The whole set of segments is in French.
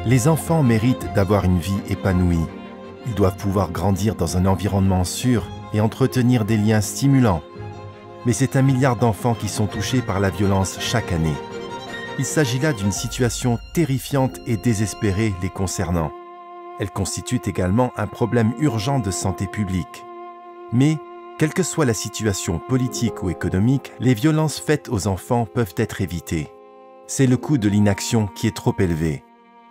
Les enfants méritent d'avoir une vie épanouie. Ils doivent pouvoir grandir dans un environnement sûr et entretenir des liens stimulants. Mais c'est 1 milliard d'enfants qui sont touchés par la violence chaque année. Il s'agit là d'une situation terrifiante et désespérée les concernant. Elle constitue également un problème urgent de santé publique. Mais, quelle que soit la situation politique ou économique, les violences faites aux enfants peuvent être évitées. C'est le coût de l'inaction qui est trop élevé.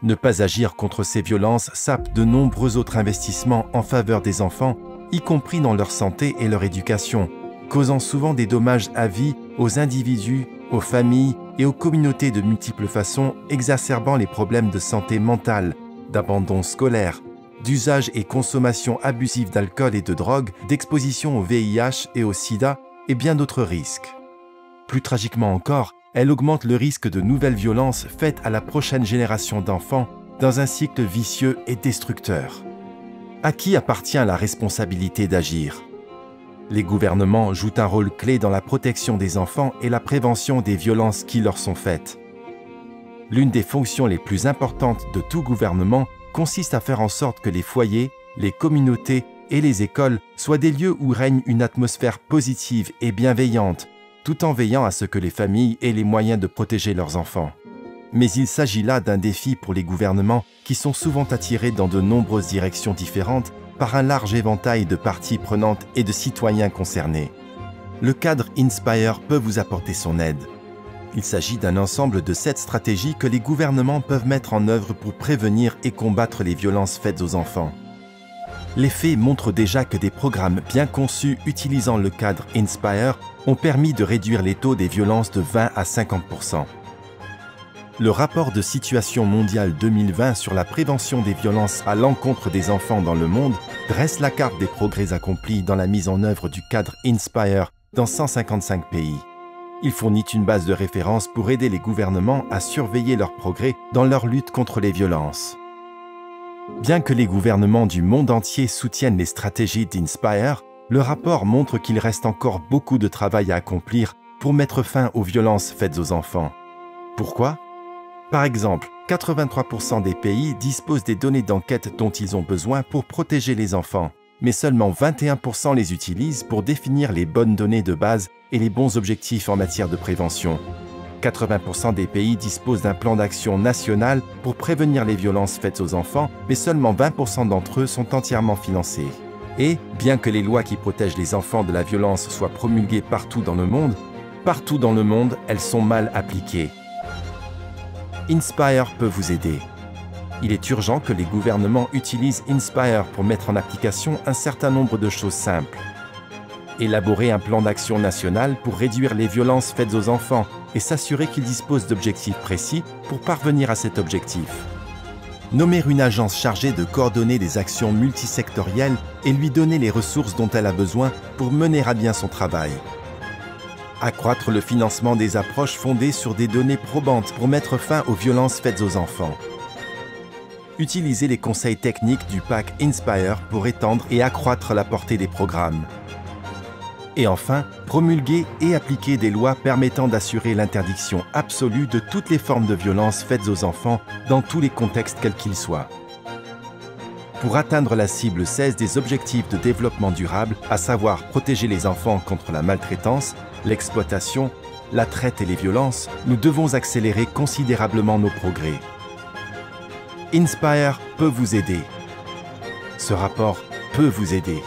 Ne pas agir contre ces violences sape de nombreux autres investissements en faveur des enfants, y compris dans leur santé et leur éducation, causant souvent des dommages à vie aux individus, aux familles et aux communautés de multiples façons, exacerbant les problèmes de santé mentale, d'abandon scolaire, d'usage et consommation abusive d'alcool et de drogue, d'exposition au VIH et au sida et bien d'autres risques. Plus tragiquement encore, elle augmente le risque de nouvelles violences faites à la prochaine génération d'enfants dans un cycle vicieux et destructeur. À qui appartient la responsabilité d'agir? Les gouvernements jouent un rôle clé dans la protection des enfants et la prévention des violences qui leur sont faites. L'une des fonctions les plus importantes de tout gouvernement consiste à faire en sorte que les foyers, les communautés et les écoles soient des lieux où règne une atmosphère positive et bienveillante, tout en veillant à ce que les familles aient les moyens de protéger leurs enfants. Mais il s'agit là d'un défi pour les gouvernements qui sont souvent attirés dans de nombreuses directions différentes par un large éventail de parties prenantes et de citoyens concernés. Le cadre Inspire peut vous apporter son aide. Il s'agit d'un ensemble de 7 stratégies que les gouvernements peuvent mettre en œuvre pour prévenir et combattre les violences faites aux enfants. Les faits montrent déjà que des programmes bien conçus utilisant le cadre Inspire ont permis de réduire les taux des violences de 20 à 50%. Le rapport de situation mondiale 2020 sur la prévention des violences à l'encontre des enfants dans le monde dresse la carte des progrès accomplis dans la mise en œuvre du cadre Inspire dans 155 pays. Il fournit une base de référence pour aider les gouvernements à surveiller leurs progrès dans leur lutte contre les violences. Bien que les gouvernements du monde entier soutiennent les stratégies d'Inspire, le rapport montre qu'il reste encore beaucoup de travail à accomplir pour mettre fin aux violences faites aux enfants. Pourquoi? Par exemple, 83% des pays disposent des données d'enquête dont ils ont besoin pour protéger les enfants, mais seulement 21% les utilisent pour définir les bonnes données de base et les bons objectifs en matière de prévention. 80% des pays disposent d'un plan d'action national pour prévenir les violences faites aux enfants, mais seulement 20% d'entre eux sont entièrement financés. Et, bien que les lois qui protègent les enfants de la violence soient promulguées partout dans le monde, elles sont mal appliquées. Inspire peut vous aider. Il est urgent que les gouvernements utilisent Inspire pour mettre en application un certain nombre de choses simples. Élaborer un plan d'action national pour réduire les violences faites aux enfants et s'assurer qu'ils disposent d'objectifs précis pour parvenir à cet objectif. Nommer une agence chargée de coordonner des actions multisectorielles et lui donner les ressources dont elle a besoin pour mener à bien son travail. Accroître le financement des approches fondées sur des données probantes pour mettre fin aux violences faites aux enfants. Utiliser les conseils techniques du pack Inspire pour étendre et accroître la portée des programmes. Et enfin, promulguer et appliquer des lois permettant d'assurer l'interdiction absolue de toutes les formes de violences faites aux enfants dans tous les contextes quels qu'ils soient. Pour atteindre la cible 16 des objectifs de développement durable, à savoir protéger les enfants contre la maltraitance, l'exploitation, la traite et les violences, nous devons accélérer considérablement nos progrès. Inspire peut vous aider. Ce rapport peut vous aider.